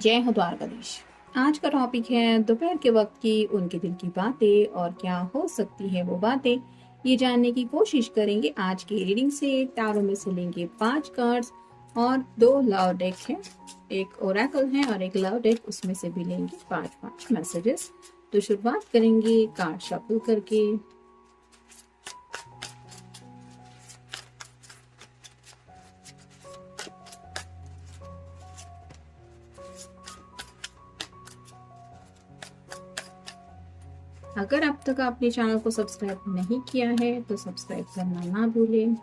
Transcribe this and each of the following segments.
जय हो द्वारकाधीश। आज का टॉपिक है दोपहर के वक्त की उनके दिल की बातें और क्या हो सकती है वो बातें। ये जानने की कोशिश करेंगे आज की रीडिंग से। टैरो में से लेंगे 5 कार्ड्स और 2 लव डेक है, एक ओरेकल है और एक लव डेक, उसमें से भी लेंगे 5 मैसेजेस। तो शुरुआत करेंगे कार्ड शफल करके। अगर अब तक आपने चैनल को सब्सक्राइब नहीं किया है तो सब्सक्राइब करना ना भूलें।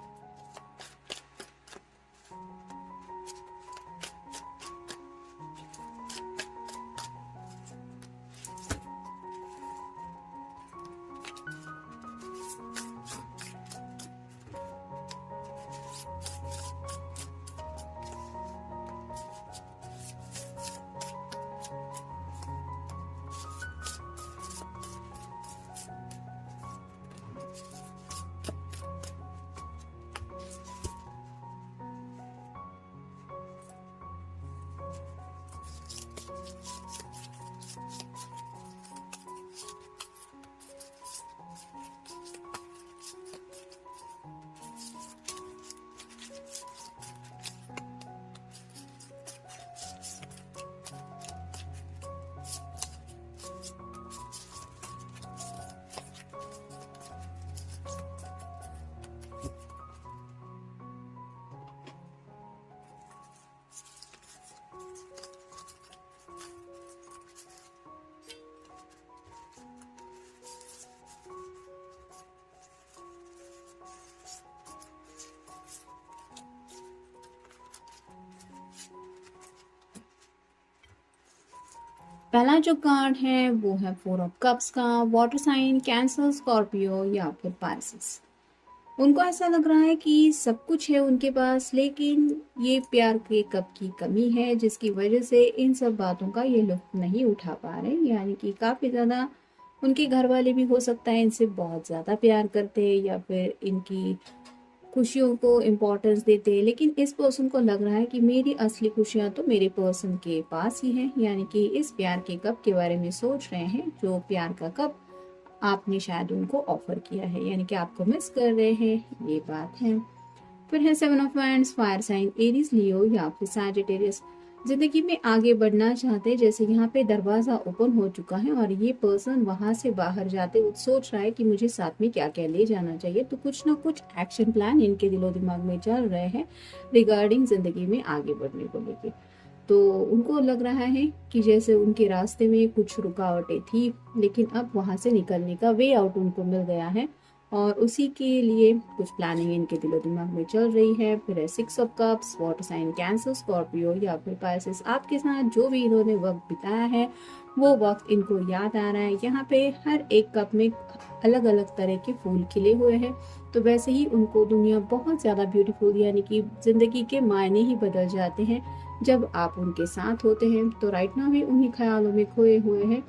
पहला जो कार्ड है वो है 4 ऑफ कप्स का। वाटर साइन कैंसर, स्कॉर्पियो या फिर पाइसेस। उनको ऐसा लग रहा है कि सब कुछ है उनके पास, लेकिन ये प्यार के कप की कमी है जिसकी वजह से इन सब बातों का ये लुत्फ नहीं उठा पा रहे। यानी कि काफ़ी ज़्यादा उनके घर वाले भी हो सकता है इनसे बहुत ज़्यादा प्यार करते हैं या फिर इनकी खुशियों को इम्पोर्टेंस देते हैं, लेकिन इस पर्सन को लग रहा है कि मेरी असली खुशियाँ तो मेरे पर्सन के पास ही हैं। यानी कि इस प्यार के कप के बारे में सोच रहे हैं, जो प्यार का कप आपने शायद उनको ऑफर किया है, यानी कि आपको मिस कर रहे हैं, ये बात है। फिर है 7 of wands, fire sign Aries, Leo या फिर सैजिटेरियस। जिंदगी में आगे बढ़ना चाहते हैं, जैसे यहाँ पे दरवाजा ओपन हो चुका है और ये पर्सन वहां से बाहर जाते वो सोच रहा है कि मुझे साथ में क्या क्या ले जाना चाहिए। तो कुछ ना कुछ एक्शन प्लान इनके दिलो दिमाग में चल रहे हैं रिगार्डिंग जिंदगी में आगे बढ़ने को लेके। तो उनको लग रहा है कि जैसे उनके रास्ते में कुछ रुकावटें थी, लेकिन अब वहां से निकलने का वे आउट उनको मिल गया है और उसी के लिए कुछ प्लानिंग इनके दिलो दिमाग में चल रही है। फिर है 6 of cups, water sign Cancer, Scorpio या फिर पाइसेस। आपके साथ जो भी इन्होंने वक्त बिताया है वो वक्त इनको याद आ रहा है। यहाँ पे हर एक कप में अलग अलग तरह के फूल खिले हुए हैं, तो वैसे ही उनको दुनिया बहुत ज़्यादा ब्यूटीफुल, यानी कि ज़िंदगी के मायने ही बदल जाते हैं जब आप उनके साथ होते हैं। तो राइट नाउ भी उन्हीं ख्यालों में खोए हुए हैं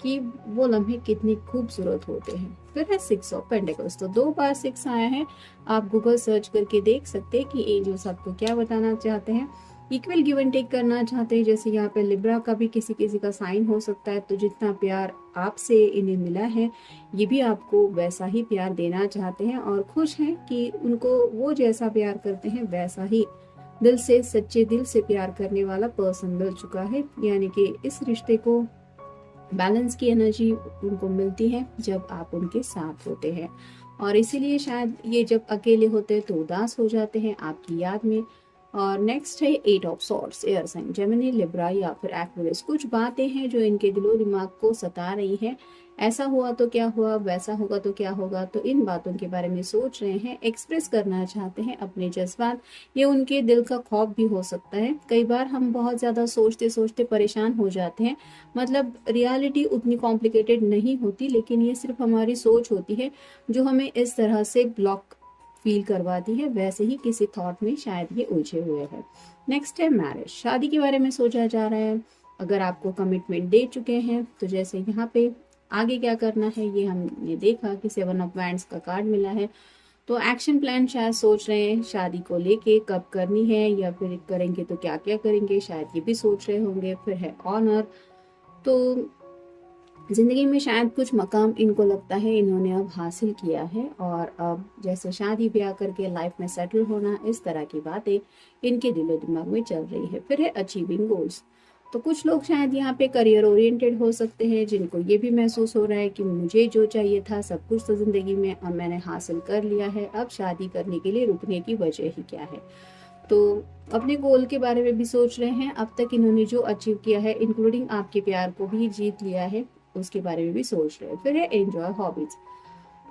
कि वो लम्हे कितनी खूबसूरत होते हैं। फिर है 6 ऑफ पेंटिकल्स, तो 2 बार 6 आया है। आप गूगल सर्च करके देख सकते हैं कि एंजल्स आपको क्या बताना चाहते हैं। इक्वल गिव एंड टेक करना चाहते हैं, जैसे यहाँ पे लिब्रा का भी किसी किसी का साइन हो सकता है। तो जितना प्यार आपसे इन्हें मिला है, ये भी आपको वैसा ही प्यार देना चाहते हैं और खुश हैं कि उनको वो जैसा प्यार करते हैं वैसा ही दिल से, सच्चे दिल से प्यार करने वाला पर्सन मिल चुका है। यानी कि इस रिश्ते को बैलेंस की एनर्जी उनको मिलती है जब आप उनके साथ होते हैं, और इसीलिए शायद ये जब अकेले होते हैं तो उदास हो जाते हैं आपकी याद में। और नेक्स्ट है 8 of swords, air sign Gemini, Libra या फिर एक्वेरियस। कुछ बातें हैं जो इनके दिलो दिमाग को सता रही हैं। ऐसा हुआ तो क्या हुआ, वैसा होगा तो क्या होगा। तो इन बातों के बारे में सोच रहे हैं, एक्सप्रेस करना चाहते हैं अपने जज्बात। ये उनके दिल का खौफ भी हो सकता है। कई बार हम बहुत ज़्यादा सोचते सोचते परेशान हो जाते हैं। मतलब रियलिटी उतनी कॉम्प्लिकेटेड नहीं होती, लेकिन ये सिर्फ हमारी सोच होती है जो हमें इस तरह से ब्लॉक फील करवाती है। वैसे ही किसी थॉट में शायद ये उलझे हुए हैं। नेक्स्ट है मैरिज, शादी के बारे में सोचा जा रहा है। अगर आपको कमिटमेंट दे चुके हैं तो जैसे यहाँ पे आगे क्या करना है ये हमने देखा कि 7 ऑफ वैंड्स का कार्ड मिला है। तो एक्शन प्लान शायद सोच रहे हैं शादी को लेके, कब करनी है या फिर करेंगे तो क्या क्या करेंगे, शायद ये भी सोच रहे होंगे। फिर है ऑनर, तो ज़िंदगी में शायद कुछ मकाम इनको लगता है इन्होंने अब हासिल किया है, और अब जैसे शादी ब्याह करके लाइफ में सेटल होना, इस तरह की बातें इनके दिलो दिमाग में चल रही है। फिर है अचीविंग गोल्स, तो कुछ लोग शायद यहाँ पे करियर ओरिएंटेड हो सकते हैं, जिनको ये भी महसूस हो रहा है कि मुझे जो चाहिए था सब कुछ तो ज़िंदगी में अब मैंने हासिल कर लिया है, अब शादी करने के लिए रुकने की वजह ही क्या है। तो अपने गोल के बारे में भी सोच रहे हैं, अब तक इन्होंने जो अचीव किया है इंक्लूडिंग आपके प्यार को भी जीत लिया है, उसके बारे में भी सोच रहे हैं। फिर है एंजॉय हॉबीज,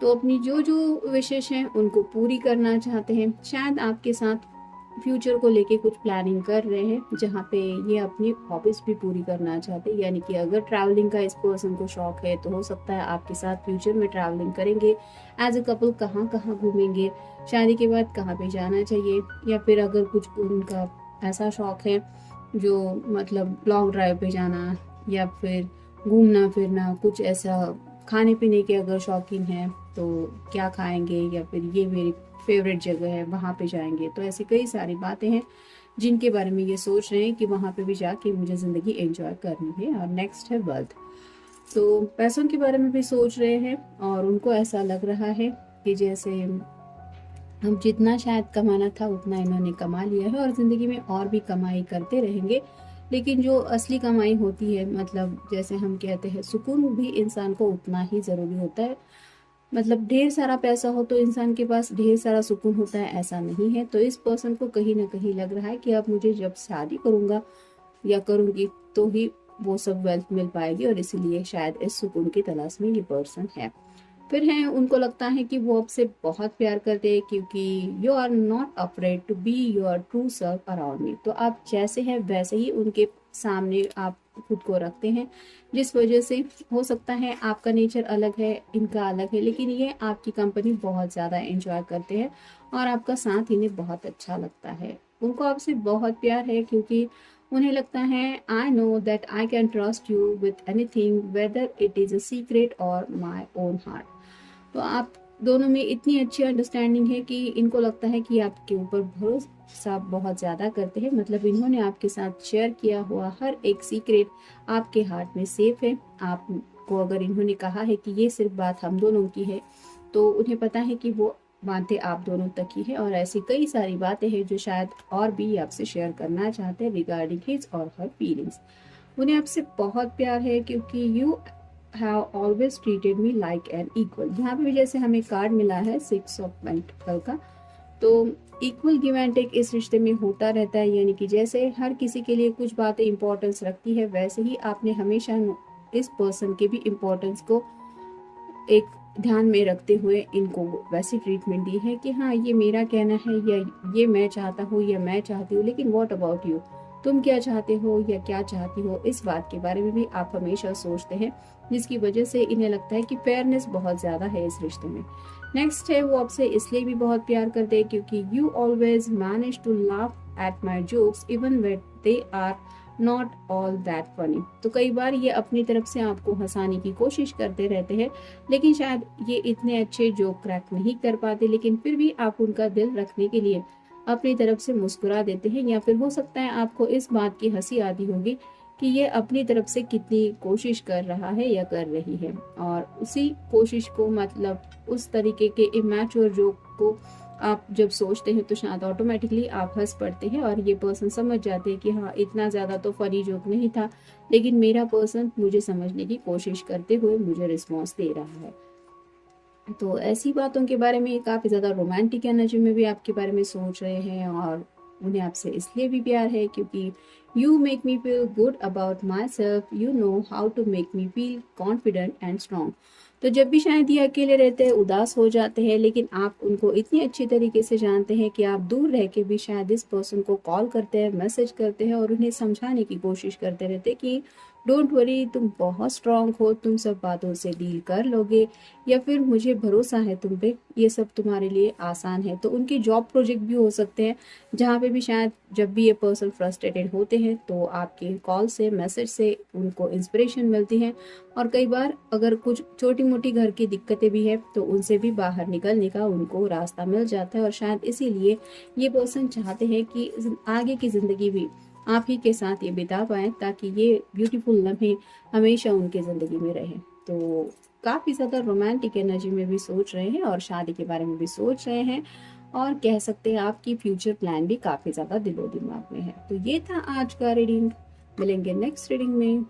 तो अपनी जो जो विशेष हैं उनको पूरी करना चाहते हैं। शायद आपके साथ फ्यूचर को लेके कुछ प्लानिंग कर रहे हैं, जहाँ पे ये अपनी हॉबीज भी पूरी करना चाहते हैं। यानी कि अगर ट्रैवलिंग का इस पर्सन को शौक है तो हो सकता है आपके साथ फ्यूचर में ट्रैवलिंग करेंगे एज अ कपल, कहाँ कहाँ घूमेंगे, शादी के बाद कहाँ पे जाना चाहिए, या फिर अगर कुछ उनका ऐसा शौक है जो मतलब लॉन्ग ड्राइव पे जाना, या फिर घूमना फिरना, कुछ ऐसा खाने पीने के अगर शौकीन है तो क्या खाएंगे, या फिर ये मेरी फेवरेट जगह है वहाँ पे जाएंगे। तो ऐसी कई सारी बातें हैं जिनके बारे में ये सोच रहे हैं कि वहाँ पे भी जाके मुझे ज़िंदगी एंजॉय करनी है। और नेक्स्ट है वेल्थ, तो पैसों के बारे में भी सोच रहे हैं, और उनको ऐसा लग रहा है कि जैसे हम जितना शायद कमाना था उतना इन्होंने कमा लिया है, और ज़िंदगी में और भी कमाई करते रहेंगे। लेकिन जो असली कमाई होती है, मतलब जैसे हम कहते हैं सुकून भी इंसान को उतना ही ज़रूरी होता है। मतलब ढेर सारा पैसा हो तो इंसान के पास ढेर सारा सुकून होता है, ऐसा नहीं है। तो इस पर्सन को कहीं ना कहीं लग रहा है कि अब मुझे जब शादी करूँगा या करूँगी तो ही वो सब वेल्थ मिल पाएगी, और इसीलिए शायद इस सुकून की तलाश में ये पर्सन है। फिर है उनको लगता है कि वो आपसे बहुत प्यार करते हैं, क्योंकि you are not afraid to be your true self around me. तो आप जैसे हैं वैसे ही उनके सामने आप खुद को रखते हैं, जिस वजह से हो सकता है आपका नेचर अलग है, इनका अलग है, लेकिन ये आपकी कंपनी बहुत ज़्यादा एंजॉय करते हैं और आपका साथ इन्हें बहुत अच्छा लगता है। उनको आपसे बहुत प्यार है, क्योंकि उन्हें लगता है I know that I can trust you with anything whether it is a secret और माई ओन हार्ट। तो आप दोनों में इतनी अच्छी अंडरस्टैंडिंग है कि इनको लगता है कि आपके ऊपर भरोसा बहुत ज़्यादा करते हैं। मतलब इन्होंने आपके साथ शेयर किया हुआ हर एक सीक्रेट आपके हार्ट में सेफ है। आपको अगर इन्होंने कहा है कि ये सिर्फ बात हम दोनों की है, तो उन्हें पता है कि वो बातें आप दोनों तक ही है, और ऐसी कई सारी बातें हैं जो शायद और भी आपसे शेयर करना चाहते हैं रिगार्डिंग हिज और हर फीलिंग्स। उन्हें आपसे बहुत प्यार है, क्योंकि you have always treated me like an equal. यहाँ पे भी जैसे हमें कार्ड मिला है 6 ऑफ पेंटिकल का, तो इक्वल गिव एंड टेक इस रिश्ते में होता रहता है। यानी कि जैसे हर किसी के लिए कुछ बातें इंपॉर्टेंस रखती है, वैसे ही आपने हमेशा इस पर्सन के भी इम्पोर्टेंस को एक ध्यान में रखते हुए इनको वैसी ट्रीटमेंट दी है कि हाँ ये मेरा कहना है, या ये मैं चाहता हूँ या मैं चाहती हूँ, लेकिन व्हाट अबाउट यू, तुम क्या चाहते हो या क्या चाहती हो, इस बात के बारे में भी आप हमेशा सोचते हैं, जिसकी वजह से इन्हें लगता है कि फेयरनेस बहुत ज़्यादा है इस रिश्ते में। नेक्स्ट है वो आपसे इसलिए भी बहुत प्यार करते हैं क्योंकि you always manage to laugh at my jokes even when they are not all that funny. तो कई बार ये अपनी तरफ से आपको हंसाने की कोशिश करते रहते हैं, लेकिन शायद ये इतने अच्छे जोक क्रैक नहीं कर पाते, लेकिन फिर भी आप उनका दिल रखने के लिए अपनी तरफ से मुस्कुरा देते हैं। या फिर हो सकता है आपको इस बात की हंसी आती होगी कि ये अपनी तरफ से कितनी कोशिश कर रहा है या कर रही है, और उसी कोशिश को मतलब उस तरीके के इमैच्योर जोक को आप जब सोचते हैं तो शायद ऑटोमेटिकली आप हंस पड़ते हैं, और ये पर्सन समझ जाते हैं कि हाँ इतना ज़्यादा तो फनी जोक नहीं था, लेकिन मेरा पर्सन मुझे समझने की कोशिश करते हुए मुझे रिस्पॉन्स दे रहा है। तो ऐसी बातों के बारे में काफ़ी ज़्यादा रोमांटिक एनर्जी में भी आपके बारे में सोच रहे हैं, और उन्हें आपसे इसलिए भी प्यार है क्योंकि you make me feel good about myself, you know how to make me feel confident and strong. तो जब भी शायद ये अकेले रहते हैं, उदास हो जाते हैं, लेकिन आप उनको इतनी अच्छी तरीके से जानते हैं कि आप दूर रह के भी शायद इस पर्सन को कॉल करते हैं, मैसेज करते हैं और उन्हें समझाने की कोशिश करते रहते हैं कि डोंट वरी, तुम बहुत स्ट्रांग हो, तुम सब बातों से डील कर लोगे, या फिर मुझे भरोसा है तुम पे, ये सब तुम्हारे लिए आसान है। तो उनके जॉब प्रोजेक्ट भी हो सकते हैं जहाँ पे भी शायद जब भी ये पर्सन फ्रस्ट्रेटेड होते हैं तो आपके कॉल से, मैसेज से उनको इंस्पिरेशन मिलती है। और कई बार अगर कुछ छोटी मोटी घर की दिक्कतें भी है तो उनसे भी बाहर निकलने का उनको रास्ता मिल जाता है। और शायद इसीलिए ये पर्सन चाहते हैं कि आगे की ज़िंदगी भी आप ही के साथ ये बिता पाएँ, ताकि ये ब्यूटीफुल लम्हे हमेशा उनकी ज़िंदगी में रहे। तो काफ़ी ज़्यादा रोमांटिक एनर्जी में भी सोच रहे हैं और शादी के बारे में भी सोच रहे हैं, और कह सकते हैं आपकी फ्यूचर प्लान भी काफ़ी ज़्यादा दिलो दिमाग में है। तो ये था आज का रीडिंग। मिलेंगे नेक्स्ट रीडिंग में।